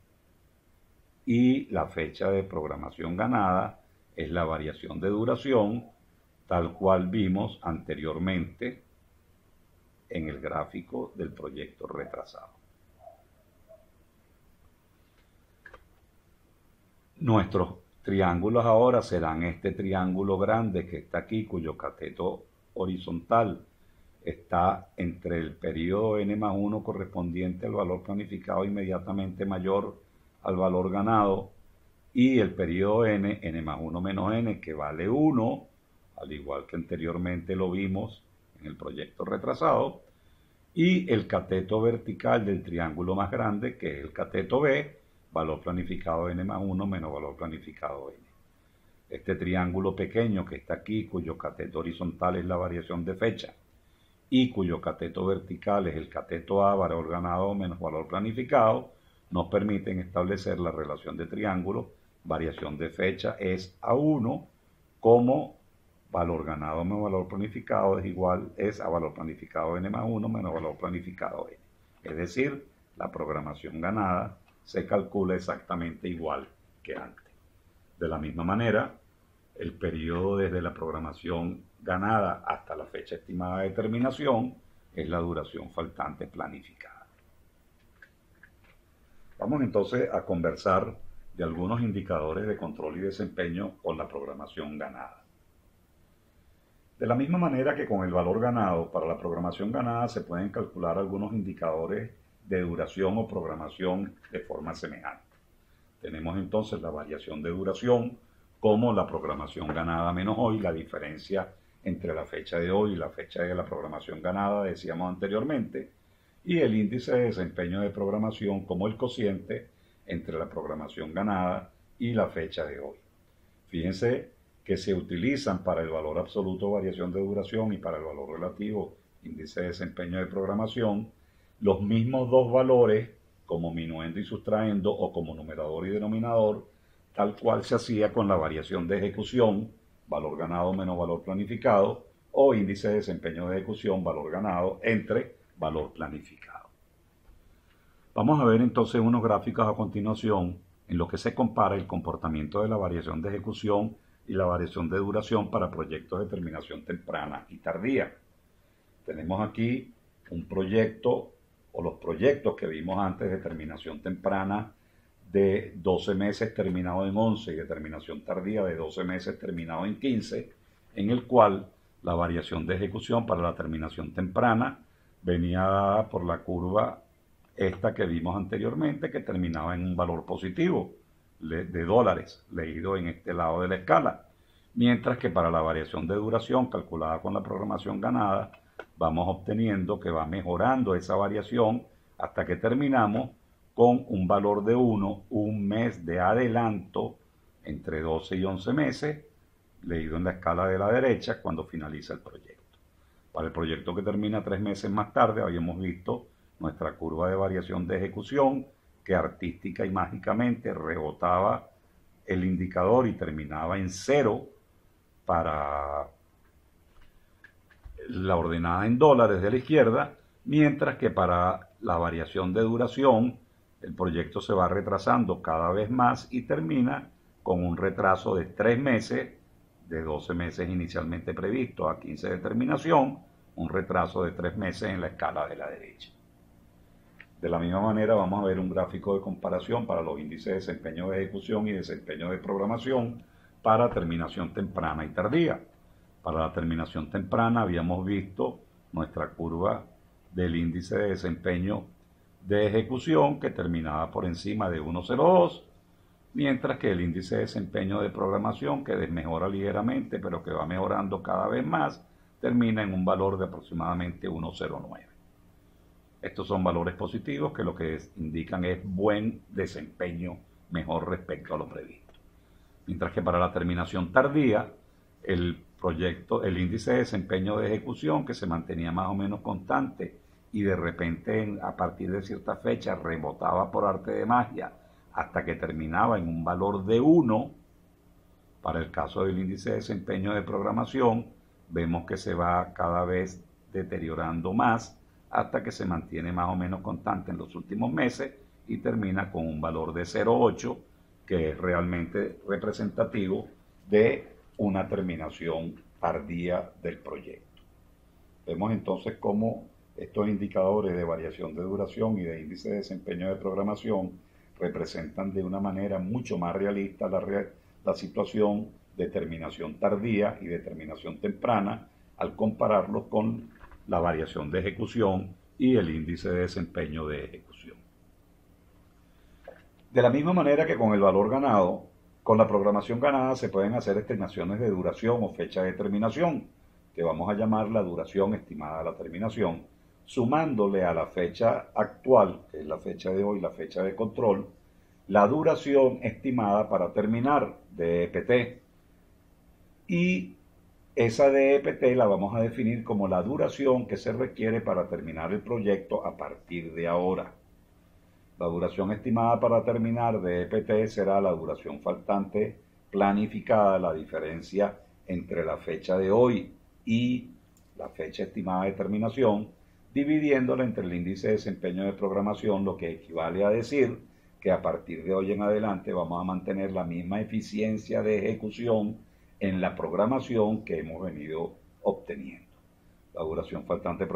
y la fecha de programación ganada es la variación de duración, tal cual vimos anteriormente en el gráfico del proyecto retrasado. Nuestros triángulos ahora serán este triángulo grande que está aquí, cuyo cateto horizontal está entre el periodo n+1 correspondiente al valor planificado inmediatamente mayor al valor ganado, y el periodo n+1 menos n, que vale 1, al igual que anteriormente lo vimos en el proyecto retrasado, y el cateto vertical del triángulo más grande, que es el cateto B, valor planificado n+1 menos valor planificado n. Este triángulo pequeño que está aquí, cuyo cateto horizontal es la variación de fecha, y cuyo cateto vertical es el cateto A, valor ganado menos valor planificado, nos permiten establecer la relación de triángulo variación de fecha es A1, como valor ganado menos valor planificado es a valor planificado n+1 menos valor planificado n. Es decir, la programación ganada se calcula exactamente igual que antes. De la misma manera, el periodo desde la programación ganada hasta la fecha estimada de terminación es la duración faltante planificada. Vamos entonces a conversar de algunos indicadores de control y desempeño con la programación ganada. De la misma manera que con el valor ganado, para la programación ganada se pueden calcular algunos indicadores de duración o programación de forma semejante. Tenemos entonces la variación de duración como la programación ganada menos hoy, la diferencia entre la fecha de hoy y la fecha de la programación ganada, decíamos anteriormente, y el índice de desempeño de programación como el cociente entre la programación ganada y la fecha de hoy. Fíjense que se utilizan para el valor absoluto variación de duración y para el valor relativo índice de desempeño de programación los mismos dos valores como minuendo y sustraendo o como numerador y denominador, tal cual se hacía con la variación de ejecución, valor ganado menos valor planificado, o índice de desempeño de ejecución, valor ganado entre valor planificado. Vamos a ver entonces unos gráficos a continuación en los que se compara el comportamiento de la variación de ejecución y la variación de duración para proyectos de terminación temprana y tardía. Tenemos aquí un proyecto o los proyectos que vimos antes de terminación temprana de 12 meses terminado en 11 y de terminación tardía de 12 meses terminado en 15, en el cual la variación de ejecución para la terminación temprana venía dada por la curva esta que vimos anteriormente, que terminaba en un valor positivo de dólares, leído en este lado de la escala. Mientras que para la variación de duración calculada con la programación ganada, vamos obteniendo que va mejorando esa variación hasta que terminamos con un valor de 1, un mes de adelanto entre 12 y 11 meses, leído en la escala de la derecha cuando finaliza el proyecto. Para el proyecto que termina 3 meses más tarde, habíamos visto nuestra curva de variación de ejecución, que artística y mágicamente rebotaba el indicador y terminaba en 0 para la ordenada en dólares de la izquierda, mientras que para la variación de duración el proyecto se va retrasando cada vez más y termina con un retraso de 3 meses, de 12 meses inicialmente previsto a 15 de terminación, un retraso de 3 meses en la escala de la derecha. De la misma manera vamos a ver un gráfico de comparación para los índices de desempeño de ejecución y desempeño de programación para terminación temprana y tardía. Para la terminación temprana habíamos visto nuestra curva del índice de desempeño de ejecución que terminaba por encima de 1,02, mientras que el índice de desempeño de programación, que desmejora ligeramente pero que va mejorando cada vez más, termina en un valor de aproximadamente 1,09. Estos son valores positivos que lo que indican es buen desempeño, mejor respecto a lo previsto. Mientras que para la terminación tardía, el índice de desempeño de ejecución, que se mantenía más o menos constante y de repente a partir de cierta fecha rebotaba por arte de magia hasta que terminaba en un valor de 1, para el caso del índice de desempeño de programación, vemos que se va cada vez deteriorando más hasta que se mantiene más o menos constante en los últimos meses y termina con un valor de 0,8, que es realmente representativo de una terminación tardía del proyecto. Vemos entonces cómo estos indicadores de variación de duración y de índice de desempeño de programación representan de una manera mucho más realista la situación de terminación tardía y de terminación temprana al compararlos con la variación de ejecución y el índice de desempeño de ejecución. De la misma manera que con el valor ganado, con la programación ganada se pueden hacer estimaciones de duración o fecha de terminación, que vamos a llamar la duración estimada de la terminación, sumándole a la fecha actual, que es la fecha de hoy, la fecha de control, la duración estimada para terminar de EPT. Y esa de EPT la vamos a definir como la duración que se requiere para terminar el proyecto a partir de ahora. La duración estimada para terminar de EPT será la duración faltante planificada, la diferencia entre la fecha de hoy y la fecha estimada de terminación, dividiéndola entre el índice de desempeño de programación, lo que equivale a decir que a partir de hoy en adelante vamos a mantener la misma eficiencia de ejecución en la programación que hemos venido obteniendo. La duración faltante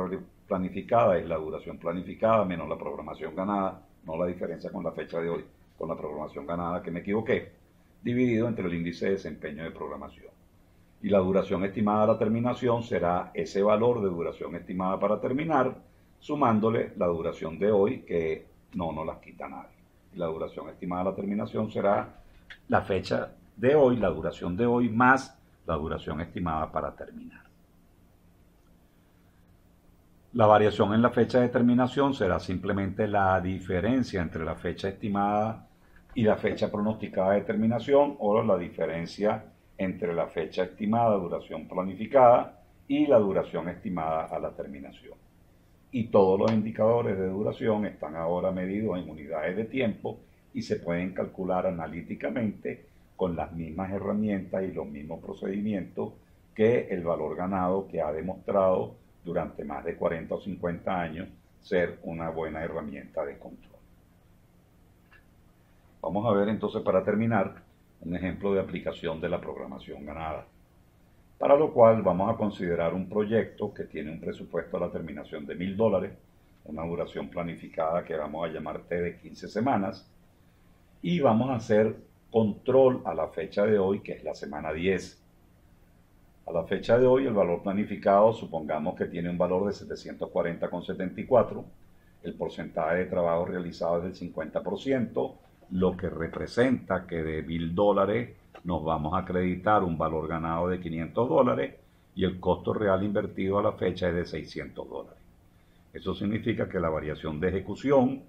planificada es la duración planificada menos la programación ganada, no la diferencia con la fecha de hoy, con la programación ganada, que me equivoqué, dividido entre el índice de desempeño de programación. Y la duración estimada a la terminación será ese valor de duración estimada para terminar, sumándole la duración de hoy, que no nos las quita nadie. Y la duración estimada a la terminación será la fecha de hoy, la duración de hoy, más la duración estimada para terminar. La variación en la fecha de terminación será simplemente la diferencia entre la fecha estimada y la fecha pronosticada de terminación, o la diferencia entre la fecha estimada, duración planificada, y la duración estimada a la terminación. Y todos los indicadores de duración están ahora medidos en unidades de tiempo y se pueden calcular analíticamente con las mismas herramientas y los mismos procedimientos que el valor ganado, que ha demostrado durante más de 40 o 50 años ser una buena herramienta de control. Vamos a ver entonces, para terminar, un ejemplo de aplicación de la programación ganada, para lo cual vamos a considerar un proyecto que tiene un presupuesto a la terminación de $1,000, una duración planificada que vamos a llamar T de 15 semanas, y vamos a hacer control a la fecha de hoy, que es la semana 10. A la fecha de hoy, el valor planificado, supongamos que tiene un valor de 740,74. El porcentaje de trabajo realizado es del 50%, lo que representa que de $1,000 nos vamos a acreditar un valor ganado de $500 y el costo real invertido a la fecha es de $600. Eso significa que la variación de ejecución,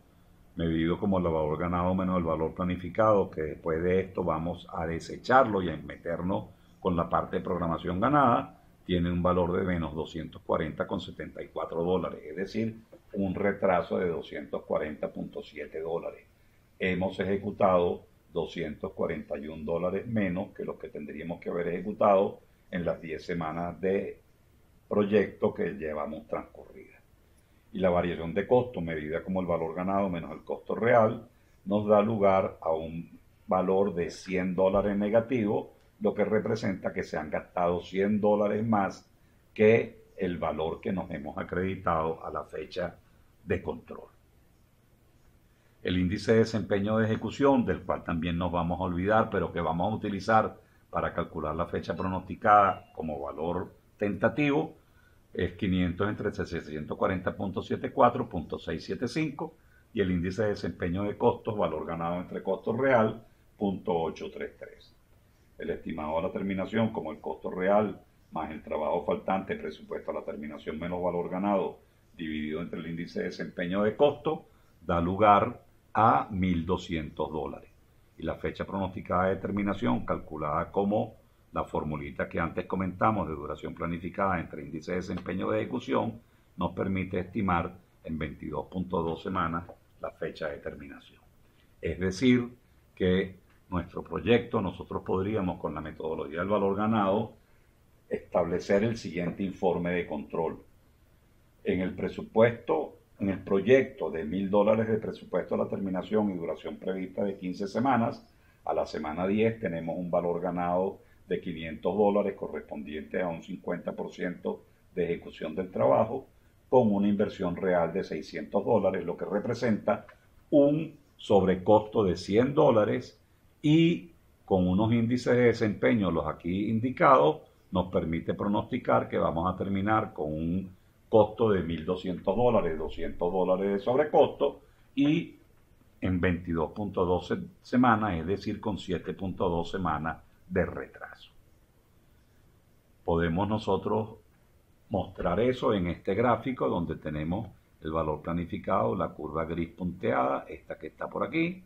medido como el valor ganado menos el valor planificado, que después de esto vamos a desecharlo y a meternos con la parte de programación ganada, tiene un valor de menos $240,74, es decir, un retraso de $240,7. Hemos ejecutado $241 menos que lo que tendríamos que haber ejecutado en las 10 semanas de proyecto que llevamos transcurridas. Y la variación de costo, medida como el valor ganado menos el costo real, nos da lugar a un valor de $100 negativo, lo que representa que se han gastado $100 más que el valor que nos hemos acreditado a la fecha de control. El índice de desempeño de ejecución, del cual también nos vamos a olvidar, pero que vamos a utilizar para calcular la fecha pronosticada como valor tentativo, es 500 entre 640.74, 675, y el índice de desempeño de costos, valor ganado entre costo real, 0.833. El estimado a la terminación, como el costo real más el trabajo faltante presupuesto a la terminación menos valor ganado dividido entre el índice de desempeño de costo, da lugar a $1,200. Y la fecha pronosticada de terminación, calculada como la formulita que antes comentamos de duración planificada entre índice de desempeño de ejecución, nos permite estimar en 22.2 semanas la fecha de terminación. Es decir, que nuestro proyecto, nosotros podríamos, con la metodología del valor ganado, establecer el siguiente informe de control. En el presupuesto, en el proyecto de $1,000 de presupuesto a la terminación y duración prevista de 15 semanas, a la semana 10 tenemos un valor ganado de $500 correspondiente a un 50% de ejecución del trabajo, con una inversión real de $600, lo que representa un sobre costo de $100 y con unos índices de desempeño, los aquí indicados, nos permite pronosticar que vamos a terminar con un costo de $1.200, $200 de sobrecosto y en 22.12 semanas, es decir, con 7.2 semanas de retraso. Podemos nosotros mostrar eso en este gráfico donde tenemos el valor planificado, la curva gris punteada, esta que está por aquí,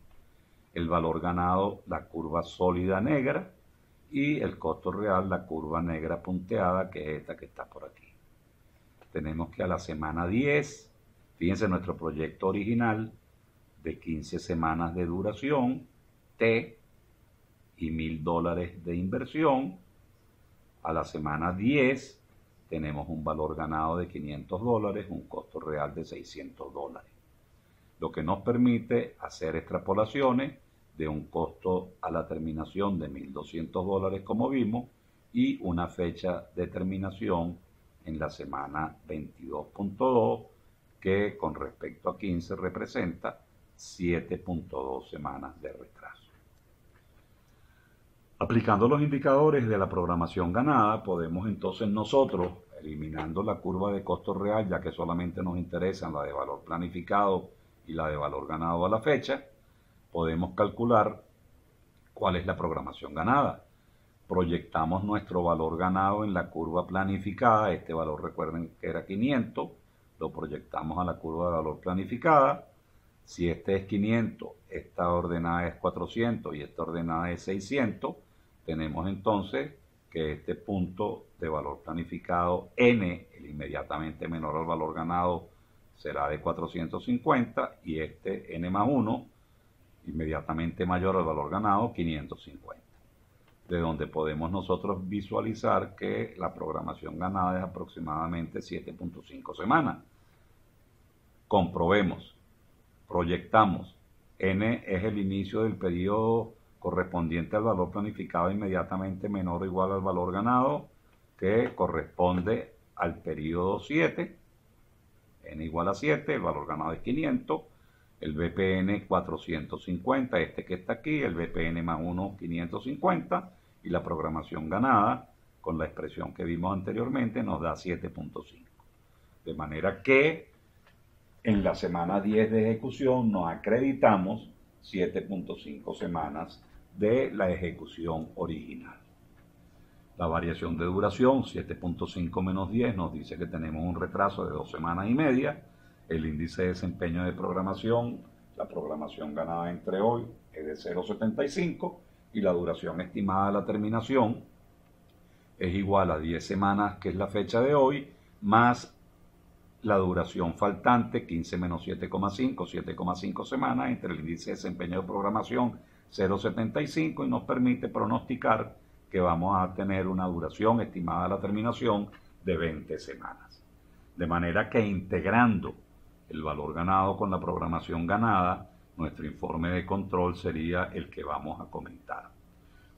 el valor ganado, la curva sólida negra, y el costo real, la curva negra punteada, que es esta que está por aquí. Tenemos que a la semana 10, fíjense nuestro proyecto original de 15 semanas de duración, T, y $1.000 de inversión. A la semana 10 tenemos un valor ganado de $500, un costo real de $600, lo que nos permite hacer extrapolaciones de un costo a la terminación de $1.200 como vimos y una fecha de terminación en la semana 22.2 que con respecto a 15 representa 7.2 semanas de retraso. Aplicando los indicadores de la programación ganada, podemos entonces nosotros, eliminando la curva de costo real, ya que solamente nos interesan la de valor planificado y la de valor ganado a la fecha, podemos calcular cuál es la programación ganada. Proyectamos nuestro valor ganado en la curva planificada, este valor recuerden que era 500, lo proyectamos a la curva de valor planificada. Si este es 500, esta ordenada es 400 y esta ordenada es 600, tenemos entonces que este punto de valor planificado n, el inmediatamente menor al valor ganado, será de 450 y este n más 1, inmediatamente mayor al valor ganado, 550. De donde podemos nosotros visualizar que la programación ganada es aproximadamente 7.5 semanas. Comprobemos, proyectamos, n es el inicio del periodo correspondiente al valor planificado inmediatamente menor o igual al valor ganado, que corresponde al periodo 7, n igual a 7, el valor ganado es 500, el BPN 450, este que está aquí, el BPN más 1, 550, y la programación ganada, con la expresión que vimos anteriormente, nos da 7.5. De manera que en la semana 10 de ejecución nos acreditamos 7.5 semanas de la ejecución original. La variación de duración, 7.5 menos 10, nos dice que tenemos un retraso de 2 semanas y media. El índice de desempeño de programación, la programación ganada entre hoy es de 0.75 y la duración estimada de la terminación es igual a 10 semanas, que es la fecha de hoy, más la duración faltante, 15 menos 7,5, 7,5 semanas, entre el índice de desempeño de programación 0.75 y nos permite pronosticar que vamos a tener una duración estimada de la terminación de 20 semanas. De manera que integrando el valor ganado con la programación ganada, nuestro informe de control sería el que vamos a comentar.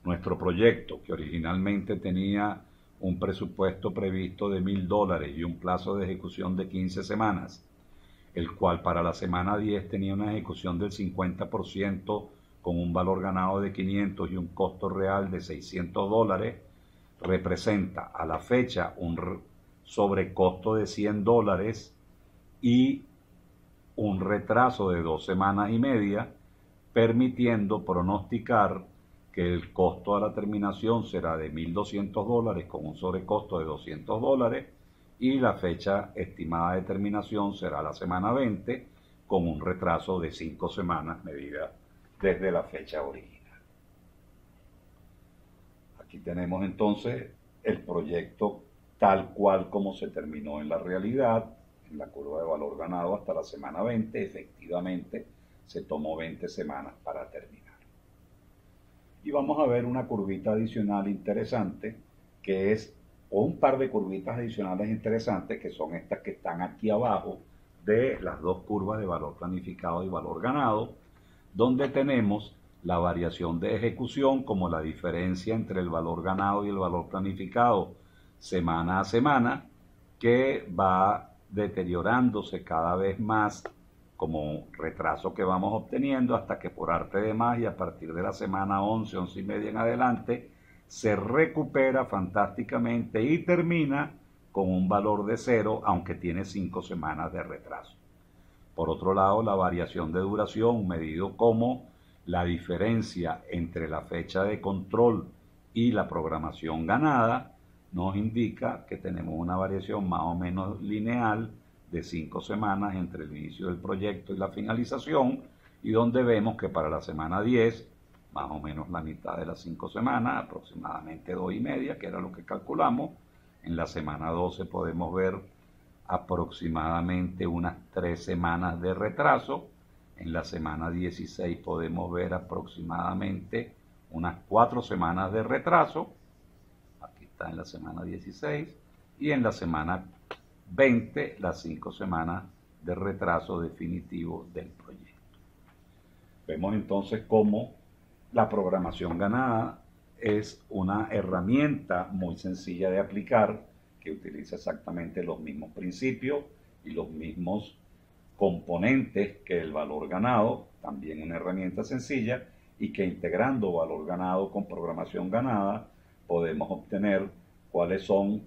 Nuestro proyecto, que originalmente tenía un presupuesto previsto de $1.000 y un plazo de ejecución de 15 semanas, el cual para la semana 10 tenía una ejecución del 50% con un valor ganado de 500 y un costo real de $600, representa a la fecha un sobrecosto de $100 y un retraso de 2 semanas y media, permitiendo pronosticar que el costo a la terminación será de $1.200 con un sobrecosto de $200 y la fecha estimada de terminación será la semana 20 con un retraso de 5 semanas medida desde la fecha original. Aquí tenemos entonces el proyecto tal cual como se terminó en la realidad, en la curva de valor ganado hasta la semana 20, efectivamente se tomó 20 semanas para terminar. Y vamos a ver una curvita adicional interesante, que es, o un par de curvitas adicionales interesantes, que son estas que están aquí abajo de las dos curvas de valor planificado y valor ganado, donde tenemos la variación de ejecución como la diferencia entre el valor ganado y el valor planificado semana a semana, que va deteriorándose cada vez más como retraso que vamos obteniendo hasta que por arte de magia, a partir de la semana 11, 11 y media en adelante, se recupera fantásticamente y termina con un valor de 0, aunque tiene 5 semanas de retraso. Por otro lado, la variación de duración, medido como la diferencia entre la fecha de control y la programación ganada, nos indica que tenemos una variación más o menos lineal de 5 semanas entre el inicio del proyecto y la finalización, y donde vemos que para la semana 10, más o menos la mitad de las 5 semanas, aproximadamente 2 y media, que era lo que calculamos. En la semana 12 podemos ver aproximadamente unas 3 semanas de retraso. En la semana 16 podemos ver aproximadamente unas 4 semanas de retraso. Aquí está en la semana 16. Y en la semana 20, las 5 semanas de retraso definitivo del proyecto. Vemos entonces cómo la programación ganada es una herramienta muy sencilla de aplicar, que utiliza exactamente los mismos principios y los mismos componentes que el valor ganado, también una herramienta sencilla, y que integrando valor ganado con programación ganada podemos obtener cuáles son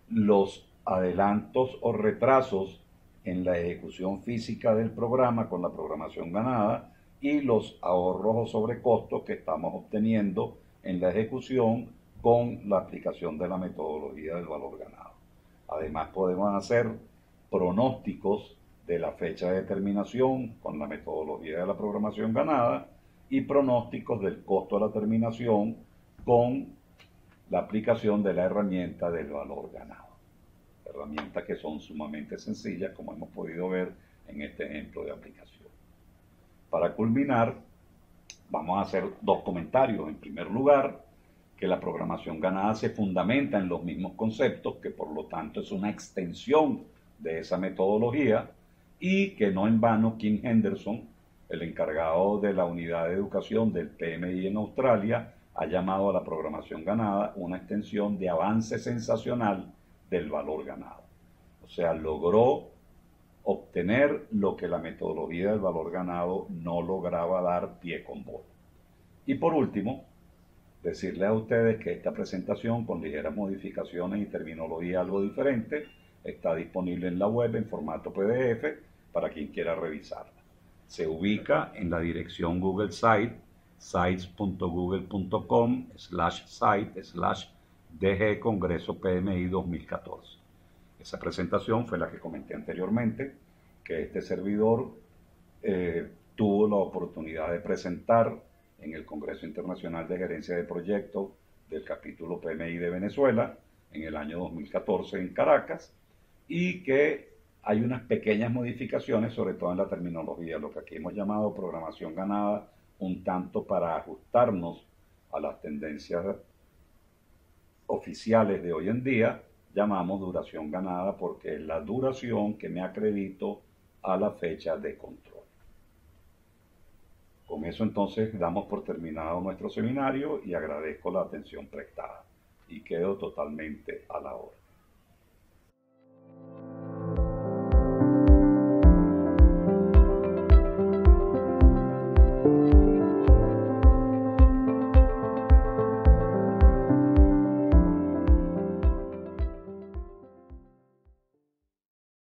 los adelantos o retrasos en la ejecución física del programa con la programación ganada y los ahorros o sobrecostos que estamos obteniendo en la ejecución con la aplicación de la metodología del valor ganado. Además, podemos hacer pronósticos de la fecha de terminación con la metodología de la programación ganada y pronósticos del costo de la terminación con la aplicación de la herramienta del valor ganado. Herramientas que son sumamente sencillas, como hemos podido ver en este ejemplo de aplicación. Para culminar, vamos a hacer 2 comentarios. En primer lugar, que la programación ganada se fundamenta en los mismos conceptos, que por lo tanto es una extensión de esa metodología, y que no en vano Kim Henderson, el encargado de la unidad de educación del PMI en Australia, ha llamado a la programación ganada una extensión de avance sensacional del valor ganado. O sea, logró obtener lo que la metodología del valor ganado no lograba dar pie con bola. Y por último, decirles a ustedes que esta presentación, con ligeras modificaciones y terminología algo diferente, está disponible en la web en formato PDF para quien quiera revisarla. Se ubica en la dirección Google Site, sites.google.com/site/DG Congreso PMI 2014. Esa presentación fue la que comenté anteriormente, que este servidor tuvo la oportunidad de presentar en el Congreso Internacional de Gerencia de Proyectos del capítulo PMI de Venezuela en el año 2014 en Caracas, y que hay unas pequeñas modificaciones, sobre todo en la terminología, lo que aquí hemos llamado programación ganada, un tanto para ajustarnos a las tendencias oficiales de hoy en día. Llamamos duración ganada porque es la duración que me acredito a la fecha de control. Con eso entonces damos por terminado nuestro seminario y agradezco la atención prestada y quedo totalmente a la hora.